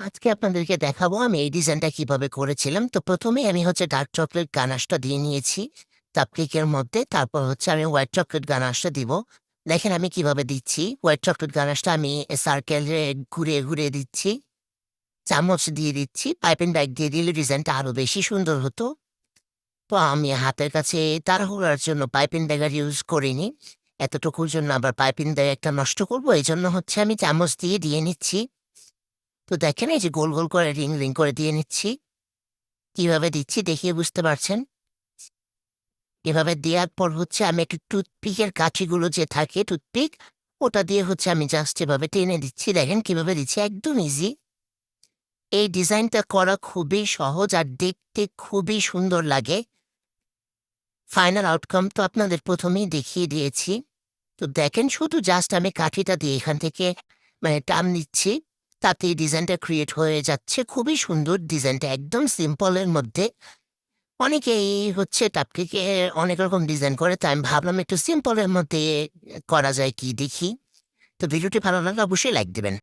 আজকে আপনাদেরকে দেখাবো আমি এই ডিজাইনটা কিভাবে করেছিলাম। তো ১ম এই আমি ডার্ক চকোলেট গানাশটা দিয়ে নিয়েছি কাপকেকের মধ্যে। তারপর আমি হোয়াইট চকোলেট গানাশটা দিব। দেখেন আমি কিভাবে দিচ্ছি। হোয়াইট চকোলেট গানাশটা আমি সার্কেলে ঘুরিয়ে দিচ্ছি। চামচ দিয়ে দিচ্ছি। পাইপিং ব্যাগ দিয়ে দিলে ডিজাইনটা আরো বেশি সুন্দর হতো। তো আমি হাতের কাছে তাড়াহুড়ার জন্য পাইপিং ব্যাগ আর ইউজ করিনি। এতটুকুর জন্য আবার পাইপিং ব্যাগ একটা নষ্ট করব। এজন্য আমি চামচ দিয়ে নিচ্ছি। তো দেখেন এই যে গোল করে রিং করে দিয়ে নিচ্ছি। কিভাবে দিচ্ছি দেখিয়ে বুঝতে পারছেন? এভাবে দেওয়ার পর আমি একটু টুথপিকের কাঠিগুলো যে থাকে টুথপিক, ওটা দিয়ে আমি জাস্ট এভাবে টেনে দিচ্ছি। দেখেন কিভাবে দিচ্ছি, একদম ইজি। এই ডিজাইনটা করা খুবই সহজ আর দেখতে খুবই সুন্দর লাগে। ফাইনাল আউটকাম তো আপনাদের ১ম এই দেখিয়ে দিয়েছি। তো দেখেন শুধু জাস্ট আমি কাঠিটা দিয়ে এখান থেকে টান দিচ্ছি। তাতেই ডিজাইনটা ক্রিয়েট হয়ে যাচ্ছে। খুবই সুন্দর ডিজাইনটা, একদম সিম্পলের মধ্যে। অনেকেই টাপটিকে অনেক রকম ডিজাইন করে। তাই আমি ভাবলাম একটু সিম্পলের মধ্যে করা যায় কি দেখি। তো ভিডিওটি ভালো লাগলে অবশ্যই লাইক দিবেন।